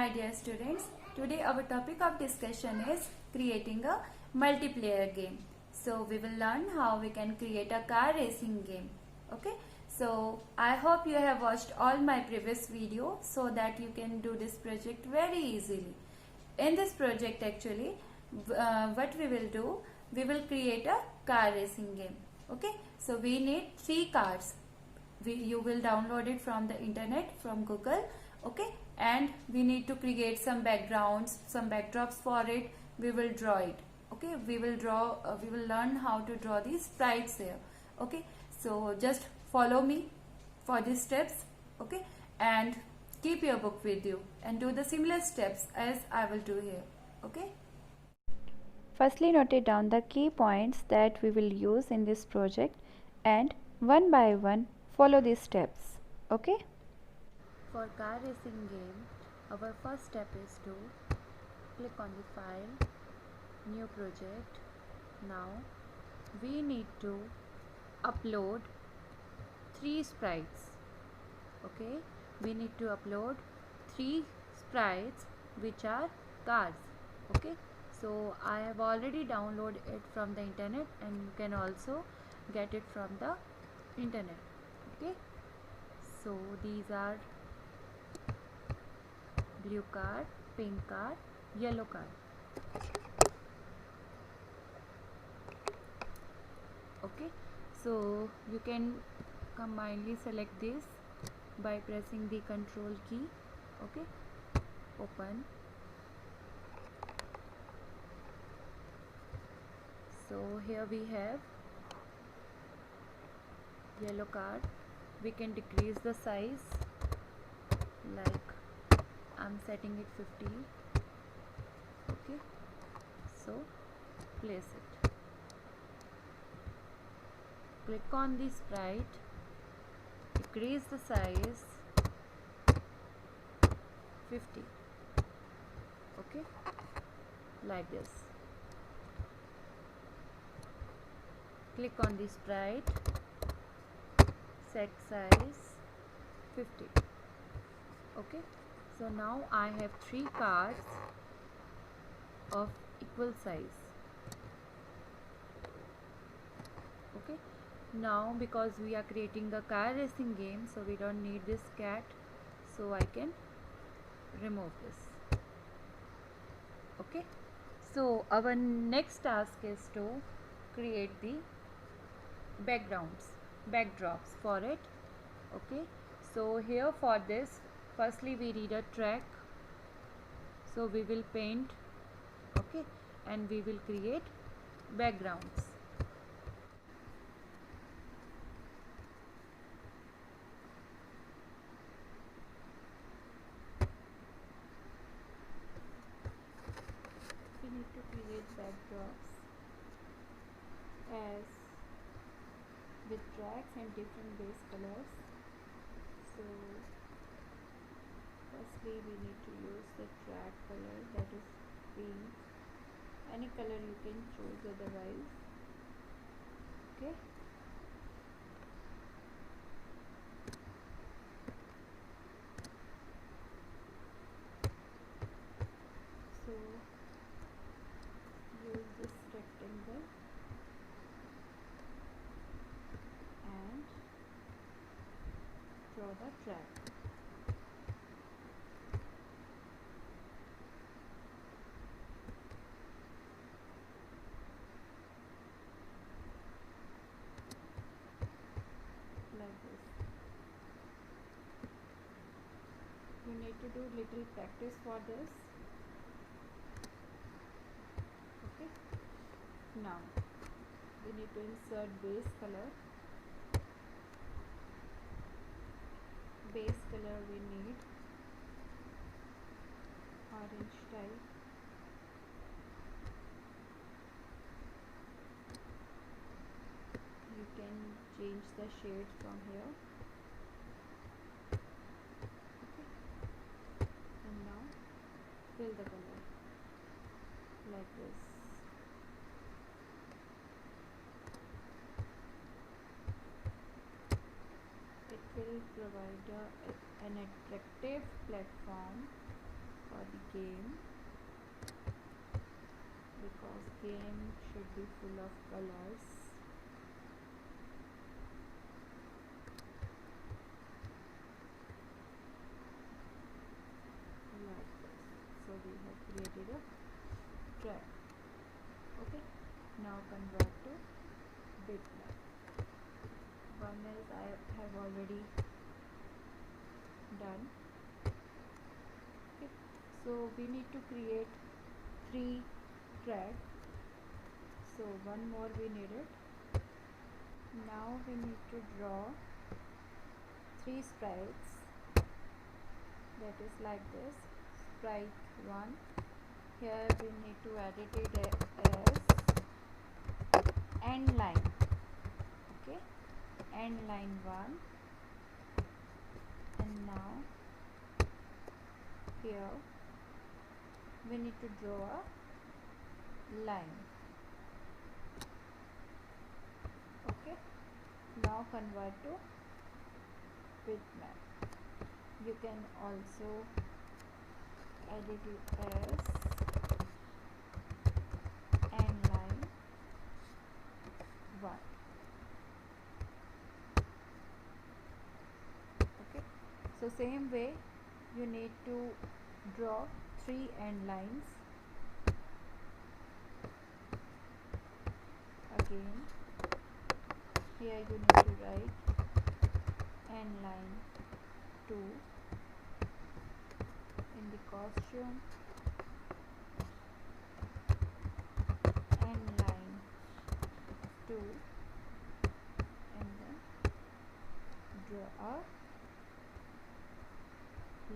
My dear students, today our topic of discussion is creating a multiplayer game. So we will learn how we can create a car racing game. Okay, so I hope you have watched all my previous video so that you can do this project very easily. In this project actually, what we will do, we will create a car racing game. Okay, so we need 3 cars. You will download it from the internet, from Google. Okay, and we need to create some backgrounds, some backdrops for it. We will draw it. Okay, we will learn how to draw these sprites here. Okay, so just follow me for these steps. Okay, and keep your book with you and do the similar steps as I will do here. Okay, firstly note down the key points that we will use in this project and one by one follow these steps. Okay, for car racing game, our first step is to click on the file, new project. Now we need to upload 3 sprites. Okay, we need to upload 3 sprites which are cars. Okay, so I have already downloaded it from the internet and you can also get it from the internet. Okay, so these are blue car, pink car, yellow car. Okay, so you can combinedly select this by pressing the control key. Okay, open. So here we have yellow card. We can decrease the size, like I'm setting it 50. Okay, so place it. Click on the sprite, decrease the size 50. Okay, like this. Click on the sprite, set size 50. Okay, so now I have 3 cards of equal size. Okay, now because we are creating a car racing game, so we don't need this cat, so I can remove this. Okay, so our next task is to create the backdrops for it. Okay, so here for this, firstly we need a track, so we will paint. Okay, and we will create backgrounds. We need to create backdrops as with tracks and different base colors. So firstly we need to use the track color, that is pink. Any color you can choose otherwise. Okay, so use this rectangle and draw the track. Like this. You need to do little practice for this. Okay, now we need to insert base color. Base color we need orange type. You can change the shade from here. Okay, and now fill the color like this. It will provide an attractive platform for for the game, because game should be full of colors. Like this. So we have created a track. Okay, now convert to bitmap. One is I have already done. Okay, so we need to create 3 tracks, so one more we needed. Now we need to draw 3 sprites, that is like this. Sprite 1, here we need to edit it as end line. Okay, end line 1, and now here we need to draw a line. Okay, now convert to bitmap. You can also edit it as end line 1. Okay, so same way you need to draw 3 end lines. Again, here you need to write end line 2 in the costume, end line 2, and then draw a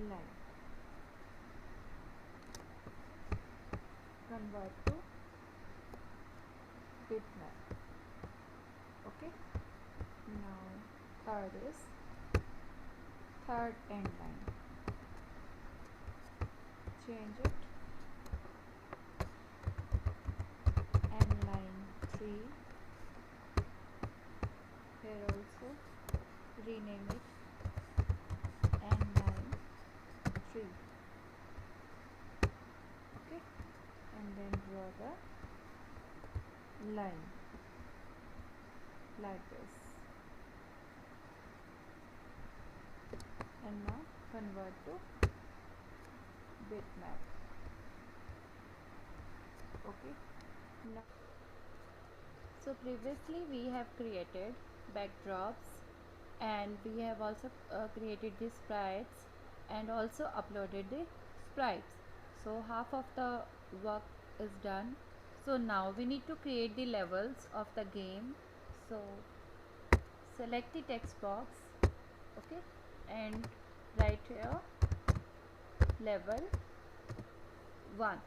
line. Convert to bitmap. Okay, now third is third end line. Change it, end line 3. Here also rename it end line 3. Okay, and then draw the line like this, and now convert to bitmap. Okay, now so previously we have created backdrops, and we have also created the sprites and also uploaded the sprites. So half of the work is done. So now we need to create the levels of the game. So select the text box, okay, and write here level 1.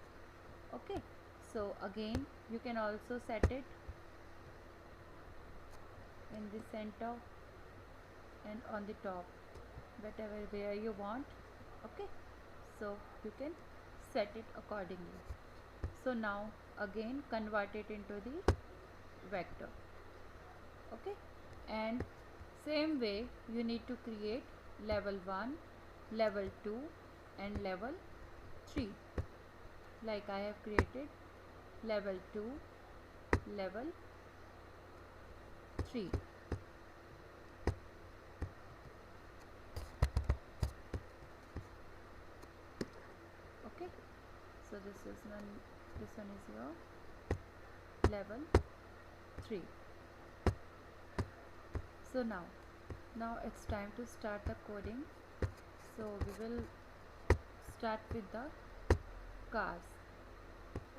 Okay, so again you can also set it in the center and on the top, whatever where you want. Okay, so you can set it accordingly. So now again convert it into the vector. Okay, and same way you need to create level 1, level 2 and level 3, like I have created level 2, level 3. Okay, so this one is your level 3. So now it's time to start the coding. So we will start with the cars.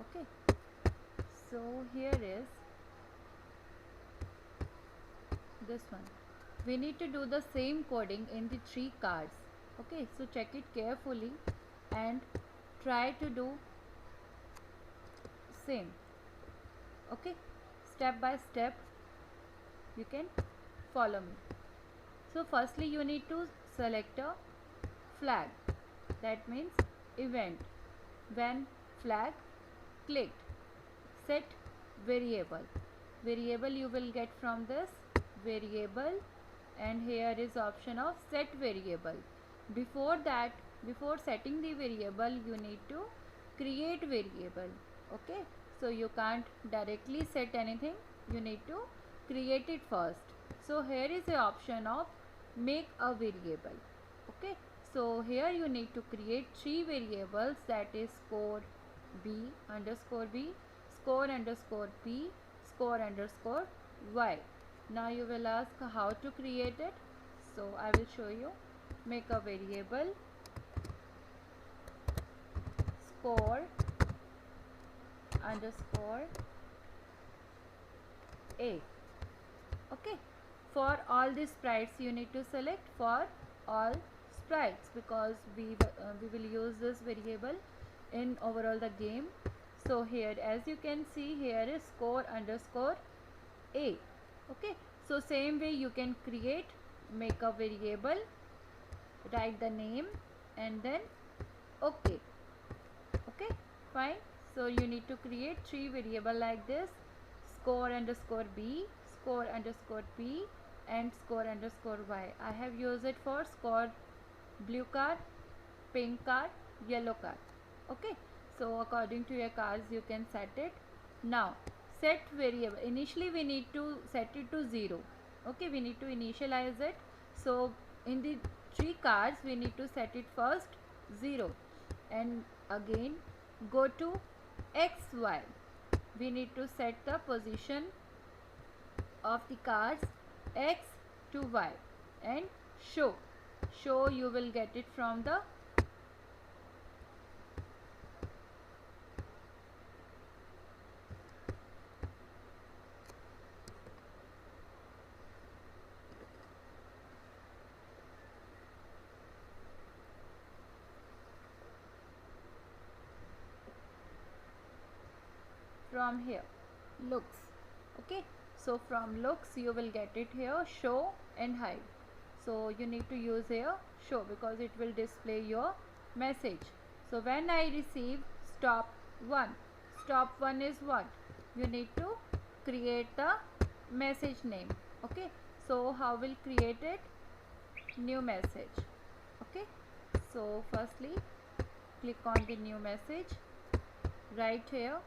Okay, so here is this one. We need to do the same coding in the 3 cars. Okay, so check it carefully and try to do same. Okay, step by step you can follow me. So firstly you need to select a flag, that means event. When flag clicked, set variable you will get from this variable, and here is option of set variable. Before that before setting the variable you need to create variable. Okay, so you can't directly set anything, you need to create it first. So here is the option of make a variable. Okay, so here you need to create three variables, that is score b underscore b, score underscore p, score underscore y. Now you will ask how to create it, so I will show you. Make a variable score underscore a. Okay, for all the sprites you need to select for all sprites, because we will use this variable in overall the game. So here, as you can see, here is score underscore a. Okay, so same way you can create, make a variable, write the name, and then okay. Okay, fine. So you need to create three variable like this: score underscore b, score underscore p, and score underscore y. I have used it for score blue card, pink card, yellow card. Okay, so according to your cards you can set it. Now set variable, initially we need to set it to 0. Okay, we need to initialize it. So in the three cards we need to set it first 0, and again go to xy. We need to set the position of the cards x to y, and show you will get it from the from here looks. Okay, so from looks you will get it here, show and hide. So you need to use here show, because it will display your message. So when I receive stop 1, stop 1 is what? You need to create the message name. Okay, so how will create it? New message. Okay, so firstly click on the new message, right here.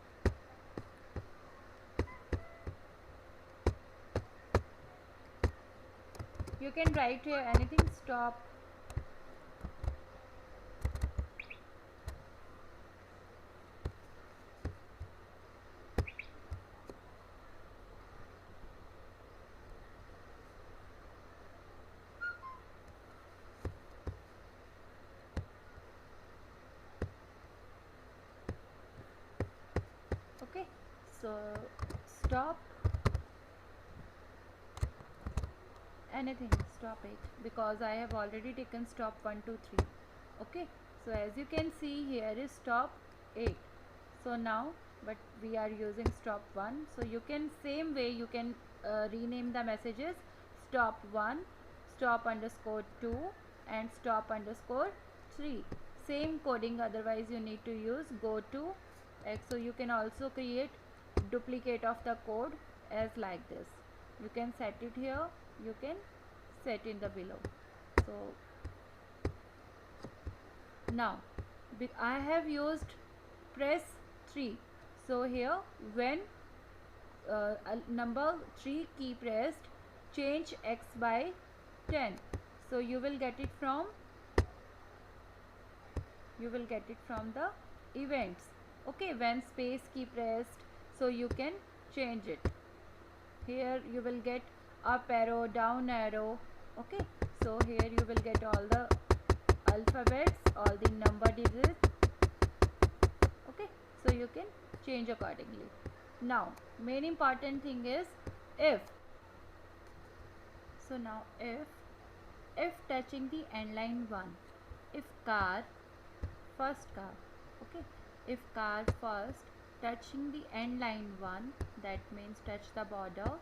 You can write here anything, stop. Okay, so stop anything, stop it, because I have already taken stop 1 2 3. Okay, so as you can see here is stop 8. So now, but we are using stop 1, so you can same way you can rename the messages stop 1, stop underscore 2, and stop underscore 3. Same coding, otherwise you need to use go to x. So you can also create duplicate of the code as like this. You can set it here, you can set in the below. So now I have used press 3. So here when number 3 key pressed, change x by 10. So you will get it from the events. Okay, when space key pressed, so you can change it. Here you will get up arrow, down arrow. Okay, so here you will get all the alphabets, all the number digits. Okay, so you can change accordingly. Now main important thing is if. So now if touching the end line 1, if car first car, okay, if car first touching the end line 1, that means touch the border,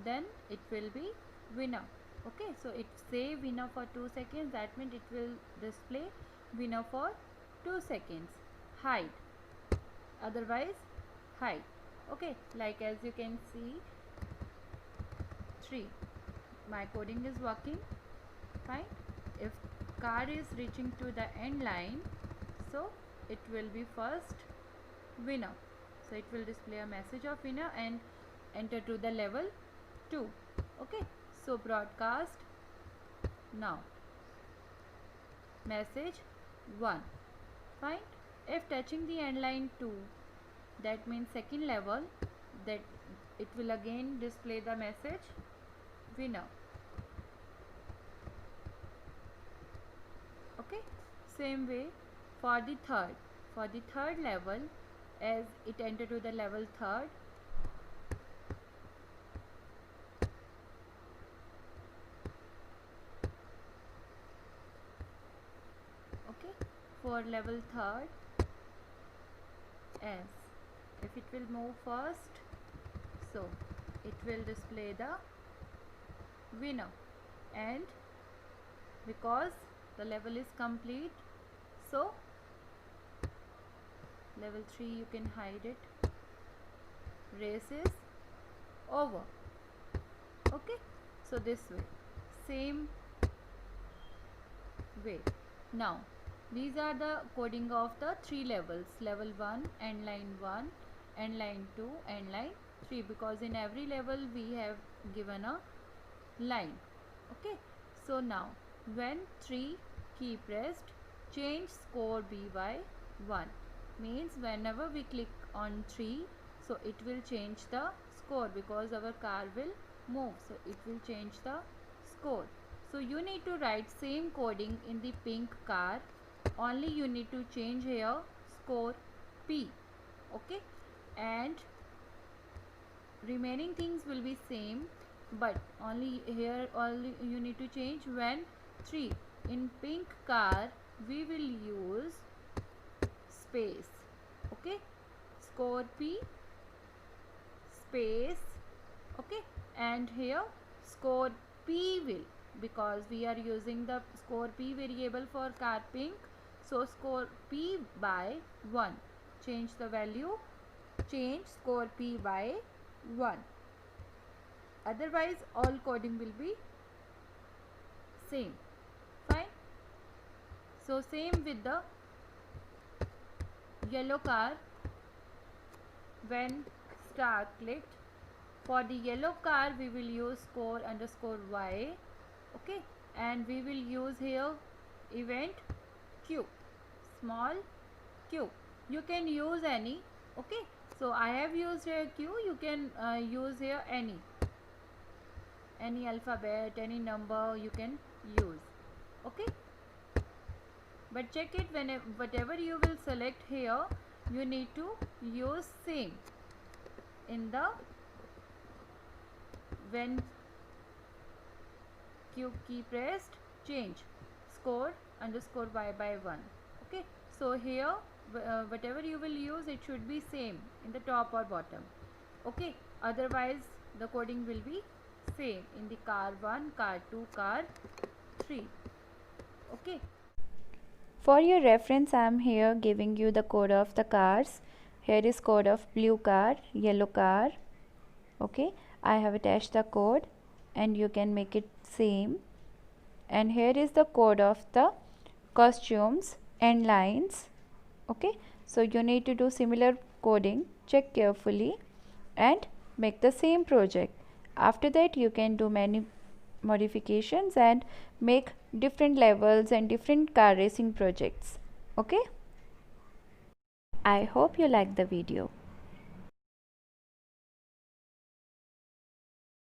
then it will be winner. Okay, so it say winner for 2 seconds, that means it will display winner for 2 seconds. Hide, otherwise hide. Okay, like as you can see 3, my coding is working fine. If car is reaching to the end line, so it will be first winner. So it will display a message of winner and enter to the level 2. Okay, so broadcast now. Message 1. Fine. If touching the end line 2, that means second level, that it will again display the message winner. Okay, same way for the third level, as it enter to the level 3rd, okay, for level 3rd, as if it will move first, so it will display the winner. And because the level is complete, so level 3 you can hide it, race is over. Okay, so this way, same way. Now these are the coding of the 3 levels: level 1, end line 1, end line 2, end line 3, because in every level we have given a line. Okay, so now when 3 key pressed, change score B by 1, means whenever we click on 3, so it will change the score, because our car will move, so it will change the score. So you need to write same coding in the pink car, only you need to change here score P. Okay, and remaining things will be same, but only here only you need to change when 3. In pink car we will use space. Okay, score P space. Okay, and here score P will, because we are using the score P variable for car pink, so score P by 1, change the value, change score P by 1, otherwise all coding will be same. Fine. So same with the yellow car, when star clicked, for the yellow car we will use score underscore Y. Okay, and we will use here event Q, small q. You can use any. Okay, so I have used here Q. You can use here any alphabet, any number you can use. Okay, but check it, whenever whatever you will select here, you need to use same in the when Q key pressed, change score underscore Y by 1. Okay, so here whatever you will use, it should be same in the top or bottom. Okay, otherwise the coding will be same in the car 1, car 2, car 3. Okay, For your reference, I am here giving you the code of the cars. Here is code of blue car, yellow car. Okay, I have attached the code and you can make it same. And here is the code of the costumes and lines. Okay, so you need to do similar coding. Check carefully and make the same project. After that, you can do many modifications and make different levels and different car racing projects. Okay, I hope you like the video.